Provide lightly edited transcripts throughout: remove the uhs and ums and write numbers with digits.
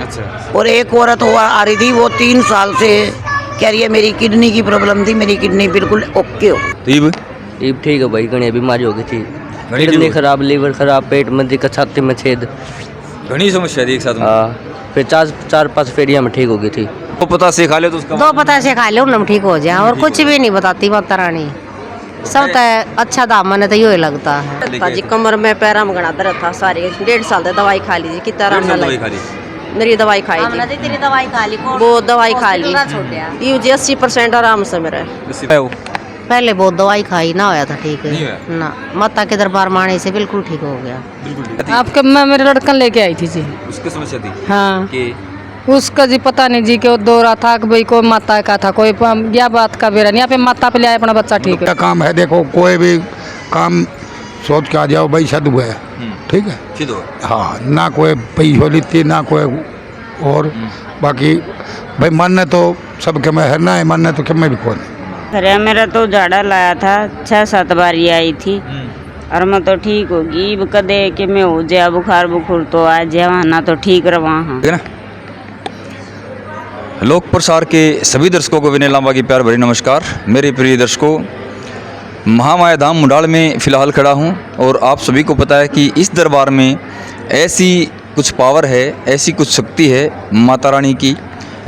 अच्छा। और एक औरत हुआ आ रही थी, वो 3 साल से कह रही है मेरी किडनी की प्रॉब्लम थी, मेरी किडनी बिल्कुल ओके हो। तो ये ठीक है भाई, घनी बीमारी हो गई थी, घनी किडनी ठीक खराब, लीवर खराब, पेट में दिक्कत, छाती में छेद। घनी समस्या थी एक साथ में। फिर चार पांच फेरिया में ठीक हो गई थी। तो पता से खा ले तो उसका 2 पता से खा लो ना ठीक हो जाए, और कुछ भी नहीं बताती माता रानी। सब तो अच्छा था, मन तो यो लगता है। ताजी कमर में पैरा में गड़ा दर्द था सारी, 1.5 साल तक दवाई खा लीजिए, कितना आराम ना लगे। मेरी दवाई खाई थी, तेरी दवाई खा ली, वो दवाई खा ली, ये 80% आराम से मेरा। पहले बहुत दवाई खाई ना होया था ठीक नहीं है हुआ? ना, माता के दरबार में आने से बिल्कुल ठीक हो गया। बिल्कुल। आपके मैं मेरे लड़कन लेके आई थी जी। उसकी समस्या थी हाँ, कि उसका जी पता नहीं जी क्यों दो रहा था कि भाई कोई माता का था, कोई या बात का बेरा नहीं, यहाँ पे माता पे ले आए अपना बच्चा ठीक है। का काम है, देखो कोई भी काम सोच के आ जाओ भाई, सद हुआ है, ठीक है। सिद्ध हो हाँ, ना कोई पैसों लेती ना कोई और बाकी भाई मन तो सबके में है ना, मन तो के में भी कौन। अरे मेरा तो झाड़ा लाया था 6-7 बारी आई थी, और मैं तो ठीक होगी। अब कदे कि मैं हो जाए बुखार बुखार तो आ जाए ना, तो ठीक रहा। ठीक है ना। लोक प्रसार के सभी दर्शकों को विनय लांबा की प्यार भरी नमस्कार। मेरे प्रिय दर्शकों, महामाया धाम मुंडाल में फ़िलहाल खड़ा हूं, और आप सभी को पता है कि इस दरबार में ऐसी कुछ पावर है, ऐसी कुछ शक्ति है माता रानी की,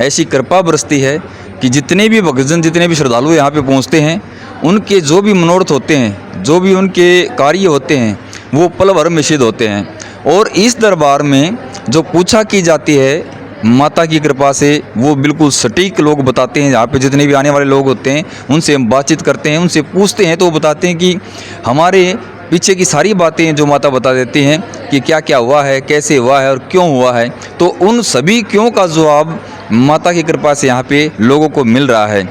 ऐसी कृपा बरसती है कि जितने भी भक्तजन, जितने भी श्रद्धालु यहाँ पे पहुँचते हैं, उनके जो भी मनोरथ होते हैं, जो भी उनके कार्य होते हैं, वो पल भर में सिद्ध होते हैं। और इस दरबार में जो पूछा की जाती है माता की कृपा से, वो बिल्कुल सटीक लोग बताते हैं। यहाँ पे जितने भी आने वाले लोग होते हैं, उनसे हम बातचीत करते हैं, उनसे पूछते हैं, तो वो बताते हैं कि हमारे पीछे की सारी बातें जो माता बता देती हैं कि क्या क्या हुआ है, कैसे हुआ है और क्यों हुआ है। तो उन सभी क्यों का जवाब माता की कृपा से यहाँ पे लोगों को मिल रहा है,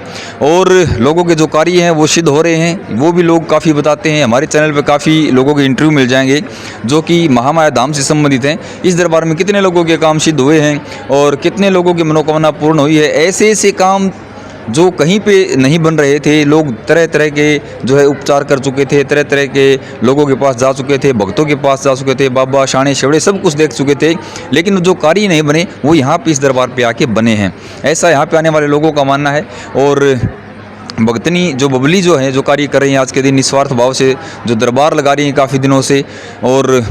और लोगों के जो कार्य हैं वो सिद्ध हो रहे हैं। वो भी लोग काफ़ी बताते हैं। हमारे चैनल पे काफ़ी लोगों के इंटरव्यू मिल जाएंगे जो कि महामाया धाम से संबंधित हैं। इस दरबार में कितने लोगों के काम सिद्ध हुए हैं और कितने लोगों की मनोकामना पूर्ण हुई है। ऐसे ऐसे काम जो कहीं पे नहीं बन रहे थे, लोग तरह तरह के जो है उपचार कर चुके थे, तरह तरह के लोगों के पास जा चुके थे, भक्तों के पास जा चुके थे, बाबा शाणे शेवड़े सब कुछ देख चुके थे, लेकिन जो कार्य नहीं बने वो यहाँ पे इस दरबार पे आके बने हैं। ऐसा यहाँ पे आने वाले लोगों का मानना है। और भक्तनी जो बबली जो है, जो कार्य कर रही हैं आज के दिन निस्वार्थ भाव से, जो दरबार लगा रही हैं काफ़ी दिनों से, और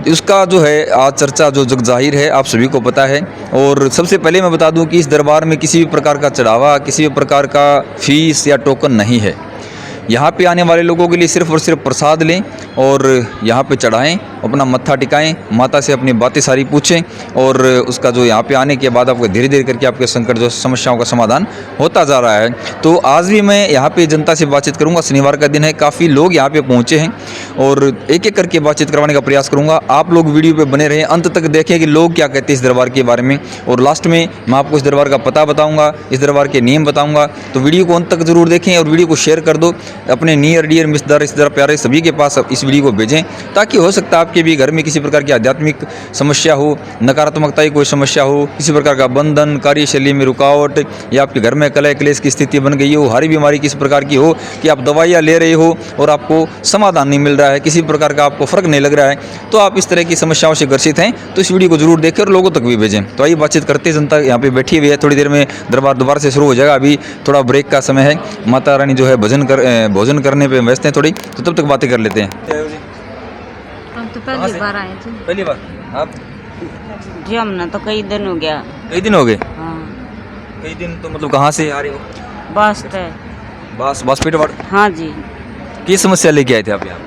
उसका जो है आज चर्चा जो जग जाहिर है, आप सभी को पता है। और सबसे पहले मैं बता दूं कि इस दरबार में किसी भी प्रकार का चढ़ावा, किसी भी प्रकार का फीस या टोकन नहीं है। यहाँ पे आने वाले लोगों के लिए सिर्फ और सिर्फ प्रसाद लें और यहाँ पे चढ़ाएं, अपना मत्था टिकाएं, माता से अपनी बातें सारी पूछें, और उसका जो यहाँ पे आने के बाद आपको धीरे धीरे करके आपके संकट जो समस्याओं का समाधान होता जा रहा है। तो आज भी मैं यहाँ पे जनता से बातचीत करूँगा। शनिवार का दिन है, काफ़ी लोग यहाँ पे पहुँचे हैं, और एक एक करके बातचीत करवाने का प्रयास करूँगा। आप लोग वीडियो पर बने रहें, अंत तक देखें कि लोग क्या कहते हैं इस दरबार के बारे में। और लास्ट में मैं आपको इस दरबार का पता बताऊँगा, इस दरबार के नियम बताऊँगा। तो वीडियो को अंत तक जरूर देखें और वीडियो को शेयर कर दो अपने नियर डियर रिश्तेदार, रिश्तेदार प्यारे सभी के पास इस वीडियो को भेजें, ताकि हो सकता है आपके भी घर में किसी प्रकार की आध्यात्मिक समस्या हो, नकारात्मकता की कोई समस्या हो, किसी प्रकार का बंधन, कार्यशैली में रुकावट, या आपके घर में कलह क्लेश की स्थिति बन गई हो, हरी बीमारी किस प्रकार की हो कि आप दवाइयाँ ले रहे हो और आपको समाधान नहीं मिल रहा है, किसी प्रकार का आपको फ़र्क नहीं लग रहा है, तो आप इस तरह की समस्याओं से ग्रसित हैं, तो इस वीडियो को जरूर देखें और लोगों तक भी भेजें। तो आइए बातचीत करते हैं। जनता यहाँ पे बैठी हुई है, थोड़ी देर में दरबार दोबारा से शुरू हो जाएगा। अभी थोड़ा ब्रेक का समय है, माता रानी जो है भोजन करने पे व्यस्त हैं थोड़ी, तो तब तक बातें कर लेते हैं। हम तो पहली बार आए थे। पहली बार आप? जी हमने तो कई दिन हो गया। कई दिन हो गए? हाँ, कई दिन तो मतलब कहाँ से आ रहे हो? बस थे। बस पेटवाड़? हाँ जी। किस समस्या लेके आए थे आप यहाँ?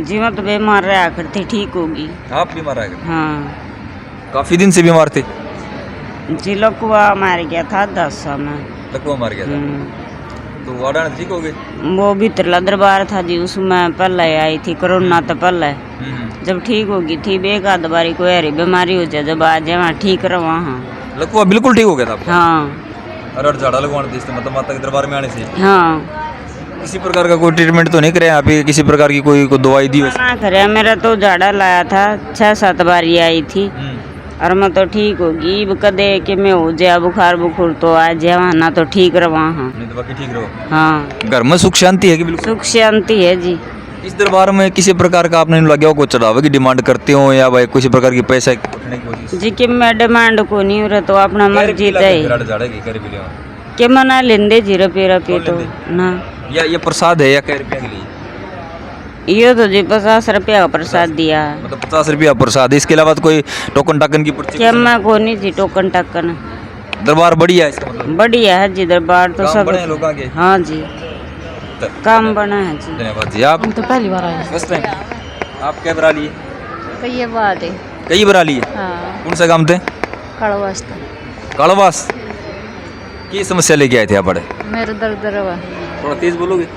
जी मैं तो बीमार रहा करती, ठीक होगी। आप बीमार आ गए? हाँ काफ़ी दिन से बीमार थे? जी, लकवा मार गया था 10 में। लकवा मार गया था, तो वाड़ा ठीक हो गए? वो भी तिरला दरबार था जी, उसमें पहले आई थी, कोरोना तो पहले जब ठीक होगी थी। बेकाद बारी कोई हरी बीमारी हो जाए, जब आ जाए वहाँ ठीक रहा वहाँ। लकवा बिल्कुल ठीक हो गया था आपका? हाँ। अरे झाड़ा लगवाने थे मतलब माता के दरबार में आने से? हाँ। किसी प्रकार का कोई ट्रीटमेंट तो नहीं करे यहाँ पे? किसी प्रकार की कोई दवाई दी? ना करे, मेरा तो झाड़ा लाया था 6-7 बारी आई थी, और मैं तो ठीक होगी। अब कदे कि मैं हो जाए बुखार बुखार तो आ जाए वहाँ ना, तो ठीक रहा। नहीं तो बाकी ठीक रहो। हाँ। घर में सुख शांति है कि बिल्कुल? सुख शांति है जी। इस दरबार में किसी प्रकार का आपने लगे हो कोई चढ़ावे की डिमांड करते हो, या भाई किसी प्रकार की पैसा रखने की कोशिश? जी कि मैं डिमांड को नहीं हो रहा तो अपना मर्जी तय के मना लेंदे जी रुपये तो ना या ये प्रसाद है या कै रुपया के लिए? ये तो जी 50 रुपया का प्रसाद दिया है। मतलब 50 रुपया प्रसाद, इसके अलावा तो कोई टोकन टाकन की पर्ची? क्या मैं को नहीं जी टोकन टक्कन दरबार बढ़िया है इसका मतलब? बढ़िया है जी दरबार तो काम सब बड़े हैं लोगों के? हाँ जी काम बना है जी। धन्यवाद जी। आप तो पहली बार आए फर्स्ट टाइम? आप क्या बरा लिए? कई बात है। कई बरा लिए? हाँ कौन सा काम थे? कड़वास्ता कालवास की समस्या लेके आए थे आप? बड़े मेरा दर्द रवा थोड़ा तेज बोलोगे?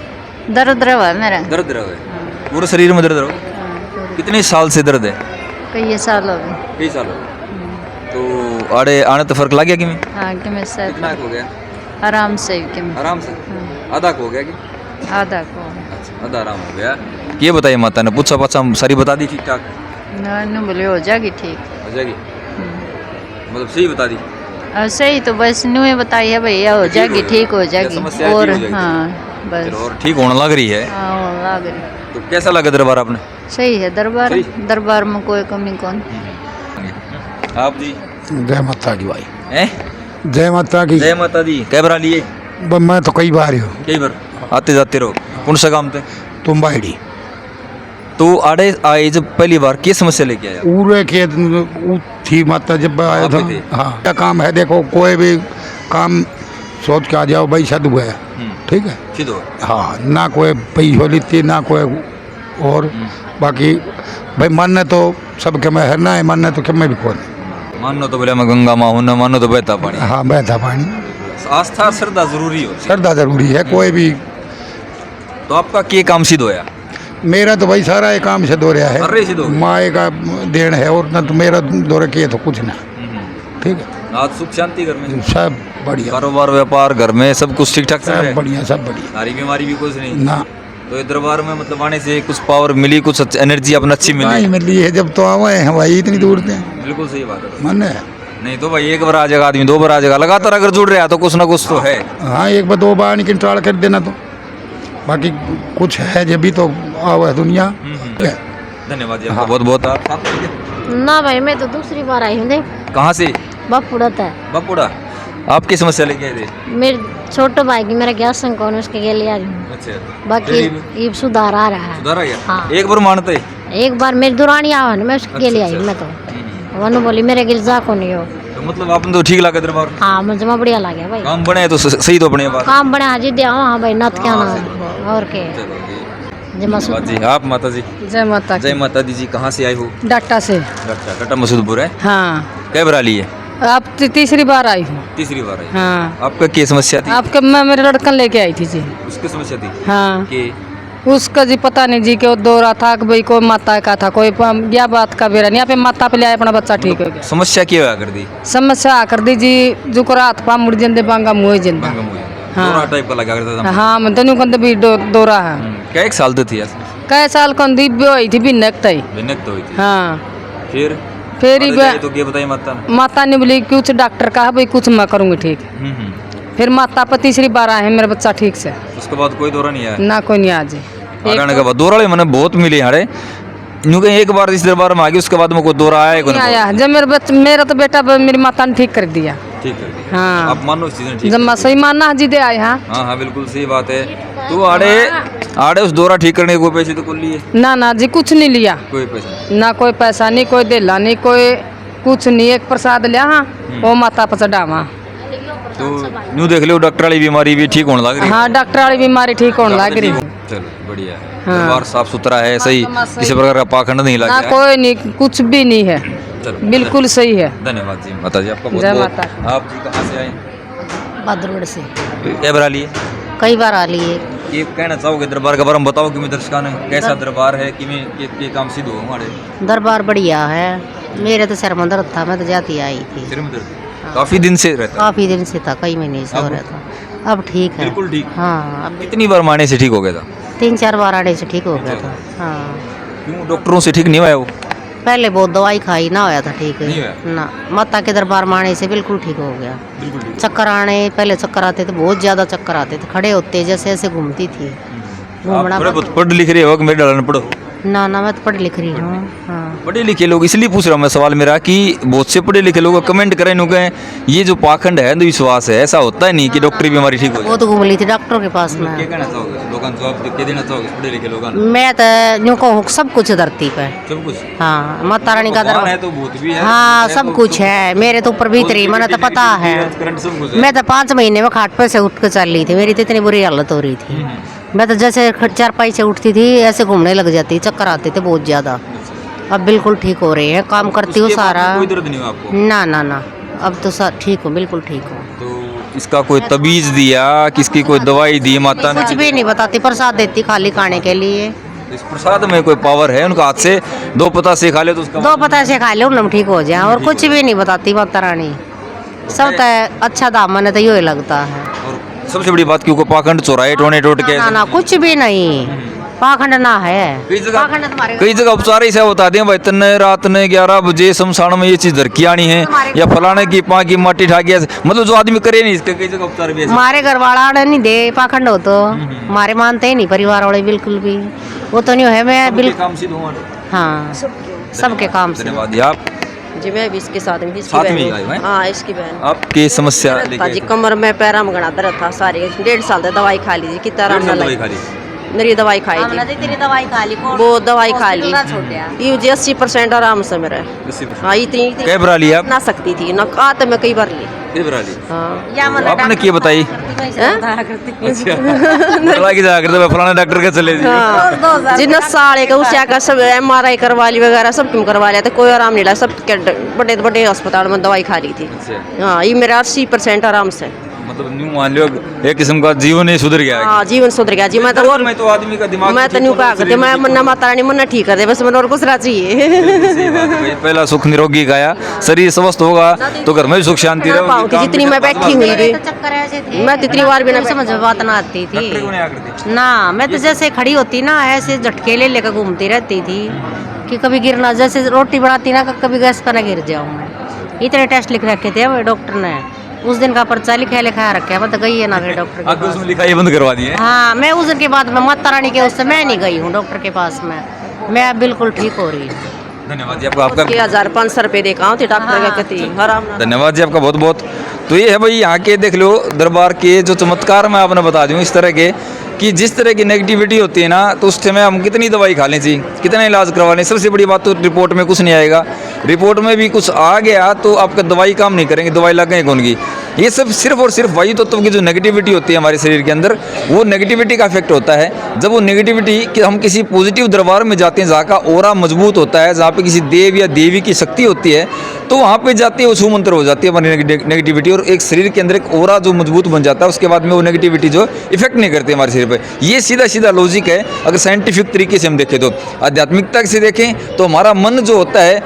दर्द रवा मेरा दर्द रहे पूरे शरीर में दर्द रहो? कितने साल से दर्द है? कई साल हो गए। कई साल हो गए। तो आड़े आने तो फर्क लग गया कि में? हाँ कि मैं सर कितना हो गया? आराम से कि मैं आराम से आधा को हो गया कि? आधा को अच्छा आधा आराम हो गया। ये बताइए माता ने पूछा पाछा सारी बता दी ठीक ठाक? ना बोले हो जाएगी ठीक। हो जाएगी मतलब सही बता दी? सही तो बस न्यू बताई है भैया हो जाएगी ठीक हो जाएगी। समस्या और ठीक हो जाएगी। हाँ बस चलो और ठीक होने लग रही है। हाँ लग रही। तो कैसा लगा दरबार आपने? सही है दरबार सही? दरबार में कोई कमी कौन। आप जी? जय माता की भाई, हैं? जय माता की। जय माता दी। कै बरा लिए? मैं तो कई बार हूँ। कई बार आते जाते रहो? कौन सा काम थे? तुम बाइडी तो आड़े आए जब पहली बार क्या समस्या लेके आया? पूरे खेत थी माता जब आया आप था। भी थे? हाँ क्या काम है, देखो कोई भी काम सोच के आ जाओ भाई सद हुआ है, ठीक है। सीधो हाँ ना कोई पैसों लेती ना कोई और बाकी भाई मानने तो सबके में है ना, मानने तो क्या में भी कौन। मानो तो बोले मैं गंगा माँ हूँ, न मानो तो बहता पानी। हाँ बहता पानी। आस्था श्रद्धा जरूरी हो। श्रद्धा जरूरी है कोई भी। तो आपका क्या काम सिद्ध होया? मेरा तो भाई सारा ये काम से दो रहा अरे है, से दो। माए का देन है और न तो मेरा दौरे किए तो कुछ ना, ठीक है। आज सुख शांति घर में सब बढ़िया, कारोबार व्यापार घर में सब कुछ ठीक ठाक चल रहा सब है? बढ़िया सब बढ़िया। सारी बीमारी भी कुछ नहीं ना तो ये दरबार में मतलब आने से कुछ पावर मिली, कुछ एनर्जी अपना अच्छी नहीं मिली? मिली है जब तो आवे हैं भाई, इतनी दूर थे बिल्कुल सही बात है। मन है। नहीं तो भाई एक बार आ जाएगा आदमी, दो बार आ जाएगा, लगातार अगर जुड़ रहा तो कुछ ना कुछ तो है। हाँ एक बार दो बार निकल ट्राल कर देना तो बाकी कुछ है जब भी तो आवे दुनिया। धन्यवाद जी आपका बहुत बहुत। आप साथ में क्या? ना भाई मैं तो दूसरी बार आई हूँ। देख कहाँ से? बापुड़ा था बापुड़ा। आपकी समस्या लेके आए थे? मेरे छोटे भाई की मेरा गैस संकोन उसके लिए ले आई हूँ। अच्छा बाकी ये सुधार आ रहा है। सुधार आ गया? हाँ। एक बार मानते? एक बार मेरी दुरानी आवा मैं उसके लिए आई मैं तो वनु बोली मेरे गिरजा को नहीं हो। तो मतलब आपने तो ठीक लगा दरबार? हाँ मुझे बढ़िया लगे भाई। काम बने तो सही तो बने बात। काम बने हाजी दिया हाँ भाई नत क्या ना और के जय धन्यवाद जी। आप माता जी? जय माता जय माता दी जी। कहाँ से आए हो? डाटा से। टाटा मसूदपुर है। हाँ कै बरा लिए? आप तीसरी बार आई हूँ। तीसरी बार आई। हाँ आपका क्या समस्या थी? आपके मैं मेरे लड़कन लेके आई थी जी। उसकी समस्या थी हाँ कि उसका जी पता नहीं जी कि दौरा था कि भाई कोई माता का था, कोई या बात का बेरा नहीं। यहाँ पे माता पे ले आए अपना बच्चा ठीक हो गया। समस्या क्या हुआ कर दी? समस्या आकर दी जी जो को रात पा मुड़ जिंदे बांगा मुँह जिंदा। हाँ। दौरा टाइप का लगा करता था? हाँ मैं तनु कंदे भी दौरा है। क्या एक साल तो थी ऐसे? कई साल कंदी भी हुई थी बिन्नक तई। भिन्नक तो हुई थी। हाँ फिर फिर तो क्या बताइए माता ने? माता ने बोली कुछ डॉक्टर कहा भाई कुछ मैं करूँगी ठीक। फिर माता पर तीसरी बार आए हैं मेरा बच्चा ठीक से। उसके बाद कोई दौरा नहीं आया? ना कोई नहीं आज आने के बाद दौरा मैंने बहुत मिले यहाँ यूँ कहीं एक बार इस दरबार में आ गई उसके बाद में कोई दौरा आया नहीं आया। जब मेरा तो बेटा मेरी माता ने ठीक कर दिया। ठीक कर दिया? हाँ आप मानो इस चीज़ ने ठीक जब मैं सही मानना जी दे आए। हाँ हाँ हाँ बिल्कुल सही बात है। तो आड़े उस दौरा ठीक करने के कोई पैसे तो कुल लिए? ना ना जी कुछ नहीं लिया। कोई पैसा नहीं? ना कोई पैसा नहीं कोई दिला नहीं कोई कुछ नहीं। एक प्रसाद लिया हाँ वो माता पर चढ़ावा। तो यूँ देख लो डॉक्टर वाली बीमारी भी ठीक होने लग रही है? हाँ डॉक्टर वाली बीमारी ठीक होने लग रही। चलो बढ़िया है। हाँ। दरबार साफ सुथरा है सही, किसी प्रकार का पाखंड नहीं ना लगा? कोई नहीं कुछ भी नहीं है। चलो बिल्कुल सही है। धन्यवाद जी माता जी आपका बहुत जय बहुत। माता। आप जी कहाँ से आए? भद्रगढ़ से क्या बरा लिए? कई बार आ लिए। ये कहना चाहोगे दरबार के बारे में बताओ कि मैं दर्शकों ने कैसा दरबार है कि मैं ये काम सिद्ध हो हमारे? दरबार बढ़िया है। मेरे तो सर में दर्द था मैं तो जाती आई थी। सिर में दर्द काफी दिन से रहता है? काफी दिन से था कई महीने से हो रहा था। अब ठीक है बिल्कुल ठीक। हाँ अब कितनी बार मारने से ठीक हो गया था? 3-4 बार आने से ठीक हो गया था। हाँ क्यों डॉक्टरों से ठीक नहीं हुआ वो? पहले बहुत दवाई खाई ना होया था ठीक नहीं है हुआ? ना माता के दरबार में आने से बिल्कुल ठीक हो गया। बिल्कुल ठीक। चक्कर आने पहले चक्कर आते थे बहुत ज्यादा चक्कर आते थे। खड़े होते जैसे ऐसे घूमती थी। आप घूमना थोड़े बहुत पढ़ लिख रहे हो कि मेरे डालने पढ़ो? ना ना मैं तो पढ़ी लिख रही हूँ। हाँ पढ़े लिखे लोग, इसलिए पूछ रहा हूँ मैं सवाल मेरा कि बहुत से पढ़े लिखे लोग कमेंट करें नु कहें ये जो पाखंड है अंधविश्वास है, ऐसा होता है नहीं कि डॉक्टरी बीमारी ठीक हो वो तो घूम ली थी डॉक्टरों के पास में। क्या कहना चाहोगे लोगों को, जवाब क्या देना चाहोगे पढ़े लिखे लोगों को? मैं तो यूँ कहूँ सब कुछ धरती पे। सब कुछ हाँ माता रानी का भगवान है दरबार। तो भूत भी है, हाँ है सब तो कुछ है मेरे तो ऊपर भीतरी, मैंने तो पता है। करंट सब कुछ है। मैं तो 5 महीने में खाट पे से उठ कर चल रही थी, मेरी तो इतनी बुरी हालत हो रही थी। मैं तो जैसे चारपाई से उठती थी ऐसे घूमने लग जाती, चक्कर आते थे बहुत ज़्यादा। अब बिल्कुल ठीक हो रही है, काम करती हूँ उसके बाद सारा। कोई दर्द नहीं हुआ आपको? ना ना ना अब तो सब ठीक हूँ, बिल्कुल ठीक हूँ। तो इसका कोई तबीज दिया, किसकी कोई दवाई दी माता ने? कुछ भी नहीं बताती, प्रसाद देती खाली खाने के लिए। इस प्रसाद में कोई पावर है उनका? हाथ से 2 पता से खा ले तो उसका 2 पता से खा लो हम ठीक हो जाए, और कुछ भी नहीं बताती माता रानी। सब तो अच्छा दाम मैंने तो यही लगता है। और सबसे बड़ी बात क्यों को पाखंड चौराहे टोने टोट के ना ना कुछ भी नहीं, पाखंड ना है। कई जगह पाखंड तुम्हारे कई जगह उपचार ही से बता दें भाई तन्ने रात ने 11 बजे शमशान में ये चीज धर की आनी है या फलाने की पाँ की माटी ठा गया, मतलब जो आदमी करे नहीं इसके कई जगह उपचार भी ऐसे। हमारे घर वाला नहीं दे पाखंड हो तो हमारे मानते ही नहीं, परिवार वाले बिल्कुल भी वो तो नहीं है। मैं सबके बिल्कुल काम सिद्ध हुआ। हाँ सबके काम से। धन्यवाद जी। आप जी मैं भी इसके साथ में, इसकी साथ में बहन ही आई हैं? हाँ इसकी बहन आपकी समस्या था लेके जी, कमर में पैरा में घना दर्द था सारे 1.5 साल तक दवाई खा ली थी, कितना आराम ना दवाई लगी। खा ली? मेरी दवाई खाई हमने थी, तो तेरी दवाई खा ली, वो दवाई खा ली, हॉस्पिटल ना छोड़ दिया। ये मुझे 80% आराम से मेरा है। 80%। हाँ इतनी कई बार ली आप? ना सकती थी ना, कहा तो मैं कई बार ली। कई बार ली? हाँ या मन आपने क्या बताई? अच्छा बता के जा करते फलाने डॉक्टर के चले जी। हाँ जिन्ना साले का उसे आकर सब MRI करवा ली वगैरह सब क्यों करवा लिया, तो कोई आराम नहीं लगा। सब बड़े बड़े अस्पताल में दवाई खा ली थी। अच्छा हाँ ये मेरा 80% आराम से, मतलब न्यू मान लो एक किस्म का जीवन ही सुधर गया है। हाँ जीवन सुधर गया जी। मैं तो और में तो आदमी का दिमाग मैं तो न्यू कहा करती, मैं मन्ना माता रानी मन्ना ठीक कर दे बस, मैंने और कुछ ना चाहिए। सही बात है भाई, पहला सुख निरोगी गाया, शरीर स्वस्थ होगा तो घर में भी सुख शांति ना पाऊँ थी जितनी मैं बैठी हुई थी, चक्कर ऐसे थे, मैं कितनी बार भी ना समझ में बात ना आती थी ना। मैं तो जैसे खड़ी होती ना ऐसे झटके ले लेकर घूमती रहती थी कि कभी गिरना, जैसे रोटी बनाती ना कभी गैस पर ना गिर जाऊँ मैं। इतने टेस्ट लिख रखे थे वो डॉक्टर ने, उस दिन का पर्चा लिखा रखा है, मैं तो गई है ना फिर डॉक्टर के आपको पास। उसमें लिखा ये बंद करवा दिए? हाँ मैं उस दिन के बाद मैं माता रानी के उससे मैं नहीं गई हूँ डॉक्टर के पास में, मैं अब बिल्कुल ठीक हो रही हूँ। धन्यवाद जी आपका। आपका 1500 रुपये देखा हूँ डॉक्टर का कहती आराम ना। धन्यवाद जी आपका बहुत बहुत। तो ये है भाई यहाँ के देख लो दरबार के जो चमत्कार मैं आपने बता दूँ इस तरह के कि जिस तरह की नेगेटिविटी होती है ना तो उस समय हम कितनी दवाई खा लें जी, कितना इलाज करवा लें। सबसे बड़ी बात तो रिपोर्ट में कुछ नहीं आएगा, रिपोर्ट में भी कुछ आ गया तो आपका दवाई काम नहीं करेंगे, दवाई लगेंगे कौन की। ये सब सिर्फ और सिर्फ वायु तत्व की जो नेगेटिविटी होती है हमारे शरीर के अंदर, वो नेगेटिविटी का इफेक्ट होता है। जब वो नेगेटिविटी कि हम किसी पॉजिटिव दरबार में जाते हैं जहाँ का ओरा मजबूत होता है, जहाँ पे किसी देव या देवी की शक्ति होती है, तो वहाँ पे जाते हैं वो छूमंतर हो जाती है हमारी नेगेटिविटी, और एक शरीर के अंदर एक ओरा जो मजबूत बन जाता है, उसके बाद में वो नेगेटिविटी जो इफेक्ट नहीं करती हमारे शरीर पर। ये सीधा सीधा लॉजिक है। अगर साइंटिफिक तरीके से हम देखें तो, आध्यात्मिकता से देखें तो हमारा मन जो होता है,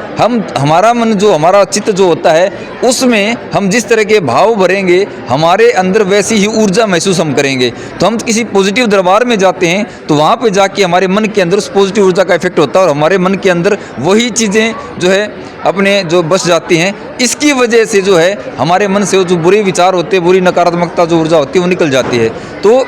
हमारा मन जो हमारा चित्त जो होता है, उसमें हम जिस तरह के भाव भरेंगे हमारे अंदर वैसी ही ऊर्जा महसूस हम करेंगे। तो हम किसी पॉजिटिव दरबार में जाते हैं तो वहाँ पे जाके हमारे मन के अंदर उस पॉजिटिव ऊर्जा का इफेक्ट होता है और हमारे मन के अंदर वही चीज़ें जो है अपने जो बस जाती हैं। इसकी वजह से जो है हमारे मन से जो बुरे विचार होते हैं, बुरी नकारात्मकता जो ऊर्जा होती है वो निकल जाती है। तो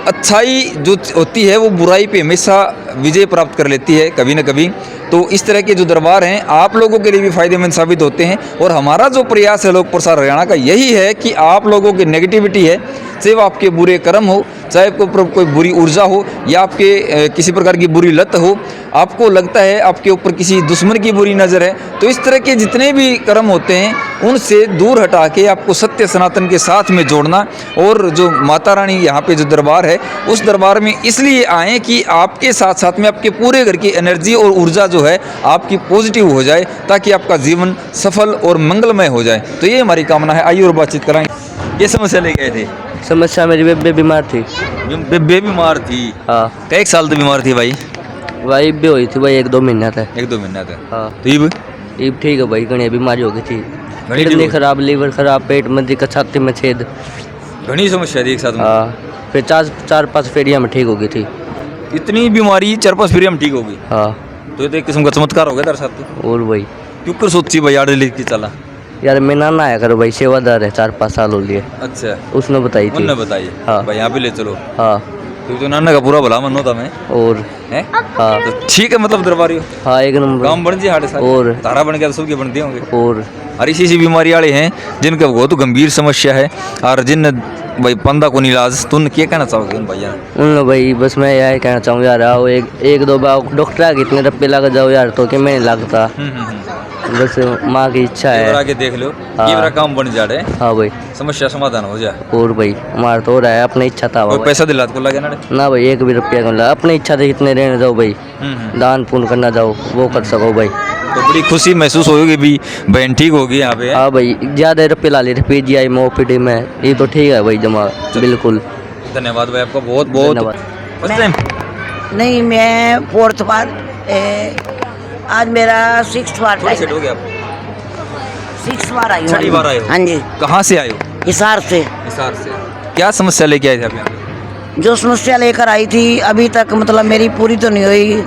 अच्छाई जो होती है वो बुराई पे हमेशा विजय प्राप्त कर लेती है कभी न कभी। तो इस तरह के जो दरबार हैं आप लोगों के लिए भी फायदेमंद साबित होते हैं, और हमारा जो प्रयास है लोक प्रसार हरियाणा का यही है कि आप लोगों की नेगेटिविटी है, चाहे वो आपके बुरे कर्म हो, चाहे आपको कोई बुरी ऊर्जा हो या आपके किसी प्रकार की बुरी लत हो, आपको लगता है आपके ऊपर किसी दुश्मन की बुरी नज़र है, तो इस तरह के जितने भी कर्म होते हैं उनसे दूर हटा के आपको सत्य सनातन के साथ में जोड़ना। और जो माता रानी यहाँ पे जो दरबार है उस दरबार में इसलिए आएँ कि आपके साथ साथ में आपके पूरे घर की एनर्जी और ऊर्जा जो है आपकी पॉजिटिव हो जाए, ताकि आपका जीवन सफल और मंगलमय हो जाए। तो ये हमारी कामना है। आइए और बातचीत कराएंगे। ये समस्या ले गए थे? समस्या मेरी बेबे बीमार थी। बेबे बीमार थी? हाँ। कई साल तक बीमार थी भाई? भाई भी हुई थी भाई 1-2 महीना तक। 1-2 महीना तक? हाँ। तो इब ठीक है भाई, घनी बीमारी हो गई थी, घनी किडनी खराब, लीवर खराब, पेट में दिक्कत, छाती में छेद, घनी समस्या थी एक साथ में? हाँ। फिर 4-5 फेरिया में ठीक हो गई थी। इतनी बीमारी 4-5 फेरिया में ठीक हो गई? हाँ। तो ये तो एक किस्म का चमत्कार हो गया तेरे साथ तो। और भाई क्यों कर सोची भाई यार लेके चला? यार मैं नाना आया करो भाई, सेवादार है, 4-5 साल हो लिए। अच्छा, उसने बताई थी। उन्होंने बताई? हाँ। भाई यहाँ पे ले चलो। हाँ। तो नाना का पूरा भला मन होता मैं और है। हाँ तो ठीक है, मतलब दरबारी हो, हाँ एक नंबर काम बन जी हाटे सारे और तारा बन गया तो सबके बनते होंगे। और और इसी बीमारी वाले हैं जिनका बहुत गंभीर समस्या है और जिन भाई पंदा को इलाज, तुम क्या कहना चाहोगे उन भैया? उन भाई बस मैं यही कहना चाहूँ यार, आओ एक दो बार डॉक्टर आगे इतने रुपये लग जाओ यार, तो कि मैं नहीं लगता। बस माँ की इच्छा ये है। आगे देख लो, हाँ। ये मेरा काम बन जा रहे, हाँ भाई, समस्या समाधान हो जाए। और भाई हमारा तो हो रहा है, अपनी इच्छा था कोई भाई। पैसा दिला को लगे ना? ना भाई एक भी रुपया कम लगा, अपनी इच्छा से जितने रहने जाओ भाई, दान पुण्य करना जाओ वो कर सको भाई। तो बड़ी खुशी महसूस होगी भी बहन ठीक होगी यहाँ पे। हाँ भाई ज़्यादा रुपये ला लेते PGI में OPD में, ये तो ठीक है भाई जमा बिल्कुल। धन्यवाद भाई आपका बहुत बहुत। धन्यवाद। फर्स्ट टाइम नहीं, मैं 4th बार, आज मेरा 6th बार थोड़ी सेट हो गया आप? 6th बार आई हूँ। छठी बार आए हो? हाँ जी, कहाँ से आए हो? हिसार से। हिसार से। क्या समस्या लेके आए थे आप यहाँ? जो समस्या लेकर आई थी अभी तक मतलब मेरी पूरी तो नहीं हुई,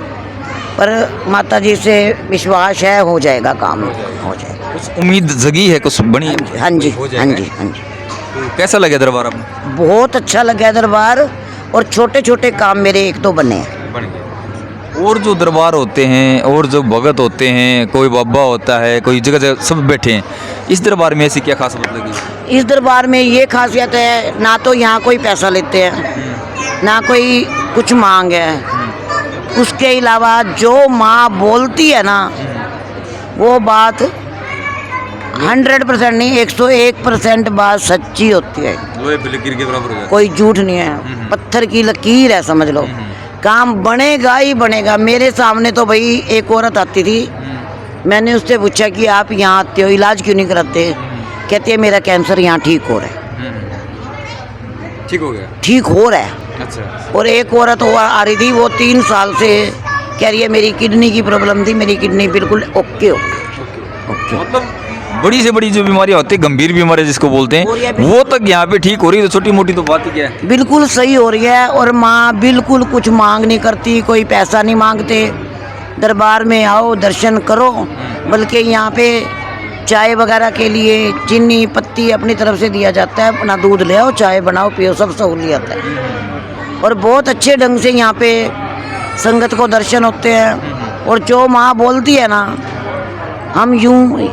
पर माता जी से विश्वास है हो जाएगा काम, हो जाएगा। कुछ उम्मीद जगी है, कुछ बनी? हाँ जी, हो हाँ जाएगा। जी, हाँ जी। तो कैसा लगे दरबार आपने? बहुत अच्छा लगा दरबार, और छोटे छोटे काम मेरे 1-2 बने हैं। बन गया। और जो दरबार होते हैं और जो भगत होते हैं, कोई बाबा होता है, कोई जगह जगह सब बैठे हैं, इस दरबार में ऐसी क्या खास बात लगी? इस दरबार में ये खासियत है, ना तो यहाँ कोई पैसा लेते हैं, ना कोई कुछ मांग है। उसके अलावा जो माँ बोलती है ना, वो बात 100% नहीं, 101% बात सच्ची होती है। लोहे पे लकीर के बराबर हो जाता कोई झूठ नहीं है, पत्थर की लकीर है समझ लो। काम बनेगा ही बनेगा। मेरे सामने तो भाई एक औरत आती थी, मैंने उससे पूछा कि आप यहाँ आते हो, इलाज क्यों नहीं कराते? कहती है मेरा कैंसर यहाँ ठीक हो रहा है। ठीक हो गया? ठीक हो रहा है। अच्छा। और एक औरत आ रही थी, वो 3 साल से कह रही है मेरी किडनी की प्रॉब्लम थी, मेरी किडनी बिल्कुल ओके हो ओके। मतलब बड़ी से बड़ी जो बीमारियां होती है, गंभीर बीमारियां जिसको बोलते हैं, वो तक यहाँ पे ठीक हो रही है। तो छोटी मोटी तो बात ही क्या है, बिल्कुल सही हो रही है। और माँ बिल्कुल कुछ मांग नहीं करती, कोई पैसा नहीं मांगते। दरबार में आओ, दर्शन करो, बल्कि यहाँ पे चाय वगैरह के लिए चीनी पत्ती अपनी तरफ से दिया जाता है। अपना दूध ले आओ, चाय बनाओ पियो, सब सहूलियत है। और बहुत अच्छे ढंग से यहाँ पे संगत को दर्शन होते हैं। और जो माँ बोलती है ना, हम यूँ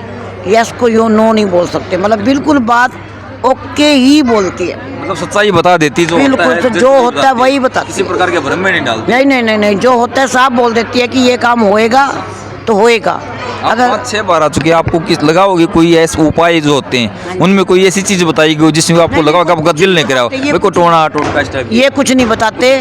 यस को यूँ नो नहीं बोल सकते, मतलब बिल्कुल बात ओके ही बोलती है। मतलब सच्चाई बता देती, जो बिल्कुल होता है, जो होता है वही बताती किसी है। प्रकार के भ्रम में नहीं डालती। नहीं नहीं नहीं नहीं, जो होता है साफ बोल देती है कि ये काम होएगा तो होएगा। अगर 5-6 बार आ चुके, आपको किस लगा होगी कोई ऐसे उपाय जो होते हैं, उनमें कोई ऐसी चीज बताई गई जिसमें आपको लगा कि आपका दिल नहीं करा हो, मेरे को टोना टोटका इस टाइप? ये कुछ नहीं बताते,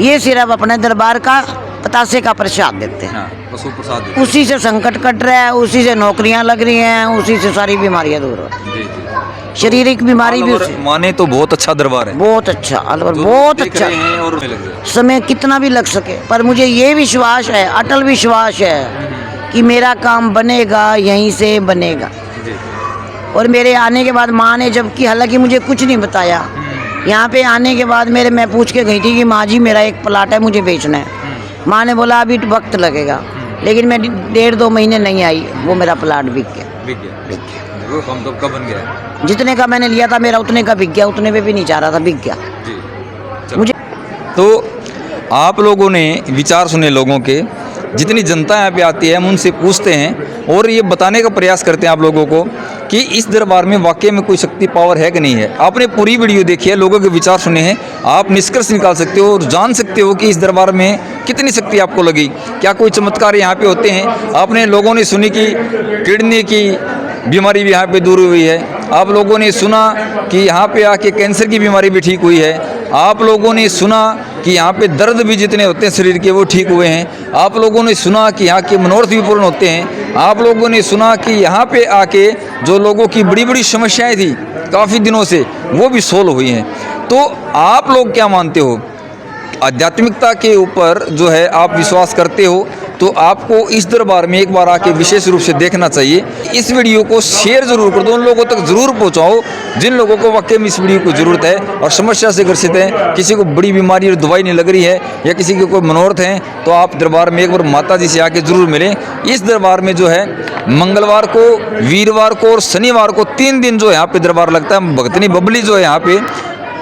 ये सिर्फ अपने दरबार का बतासे का प्रसाद देते हैं। हाँ, पशु प्रसाद देते उसी से संकट कट रहा है, उसी से नौकरियां लग रही हैं, उसी से सारी बीमारियां दूर हो रही हैं। जी, जी। हैं। शारीरिक बीमारी भी उसी। माने तो बहुत अच्छा दरबार है, बहुत अच्छा, अलवर जो बहुत देख अच्छा। रहे हैं और लग रहा है। समय कितना भी लग सके, पर मुझे ये विश्वास है, अटल विश्वास है कि मेरा काम बनेगा, यहीं से बनेगा। जी। और मेरे आने के बाद माँ ने, जबकि हालांकि मुझे कुछ नहीं बताया, यहाँ पे आने के बाद मैं पूछ के गई थी कि माँ जी मेरा एक प्लाट है, मुझे बेचना है। माँ ने बोला अभी वक्त लगेगा, लेकिन मैं 1.5-2 महीने नहीं आई, वो मेरा प्लाट बिक गया। बिक गया? बिक गया। वो कम तो कब बन गया? जितने का मैंने लिया था मेरा उतने का बिक गया, उतने पे भी नहीं चाह रहा था, बिक गया। जी। चलो। मुझे तो आप लोगों ने विचार सुने लोगों के, जितनी जनता यहाँ पे आती है हम उनसे पूछते हैं और ये बताने का प्रयास करते हैं आप लोगों को कि इस दरबार में वाकई में कोई शक्ति पावर है कि नहीं है। आपने पूरी वीडियो देखी है, लोगों के विचार सुने हैं, आप निष्कर्ष निकाल सकते हो और जान सकते हो कि इस दरबार में कितनी शक्ति आपको लगी, क्या कोई चमत्कार यहाँ पे होते हैं। आपने लोगों ने सुनी कि किडनी की बीमारी भी यहाँ पे दूर हुई है, आप लोगों ने सुना कि यहाँ पे आके कैंसर की बीमारी भी ठीक हुई है, आप लोगों ने सुना कि यहाँ पे दर्द भी जितने होते हैं शरीर के वो ठीक हुए हैं, आप लोगों ने सुना कि यहाँ के मनोरथ भी पूर्ण होते हैं, आप लोगों ने सुना कि यहाँ पे आके जो लोगों की बड़ी बड़ी समस्याएं थी काफ़ी दिनों से वो भी सोल्व हुई हैं। तो आप लोग क्या मानते हो, आध्यात्मिकता के ऊपर जो है आप विश्वास करते हो तो आपको इस दरबार में एक बार आके विशेष रूप से देखना चाहिए। इस वीडियो को शेयर जरूर कर दो, उन लोगों तक जरूर पहुंचाओ जिन लोगों को वाकई में इस वीडियो की ज़रूरत है और समस्या से ग्रसित हैं, किसी को बड़ी बीमारी और दवाई नहीं लग रही है या किसी के कोई मनोरथ हैं, तो आप दरबार में एक बार माता जी से आके ज़रूर मिलें। इस दरबार में जो है मंगलवार को, वीरवार को और शनिवार को 3 दिन जो यहाँ पे दरबार लगता है। भगतनी बबली जो है यहाँ पे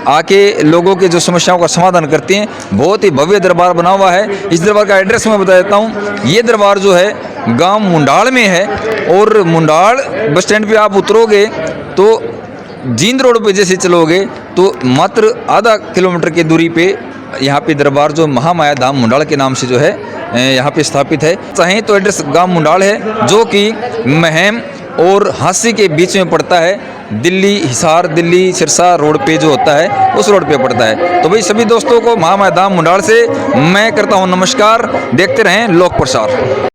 आके लोगों के जो समस्याओं का समाधान करती हैं। बहुत ही भव्य दरबार बना हुआ है। इस दरबार का एड्रेस मैं बता देता हूँ। ये दरबार जो है गांव मुंडाल में है और मुंडाल बस स्टैंड पे आप उतरोगे तो जींद रोड पे जैसे चलोगे तो मात्र आधा किलोमीटर की दूरी पे यहाँ पे दरबार जो महामाया धाम मुंडाल के नाम से जो है यहाँ पे स्थापित है। चाहें तो एड्रेस गांव मुंडाल है जो कि महम और हांसी के बीच में पड़ता है। दिल्ली हिसार, दिल्ली सिरसा रोड पे जो होता है उस रोड पे पड़ता है। तो भाई सभी दोस्तों को महामाया धाम मुंडाल से मैं करता हूँ नमस्कार। देखते रहें लोक प्रसार।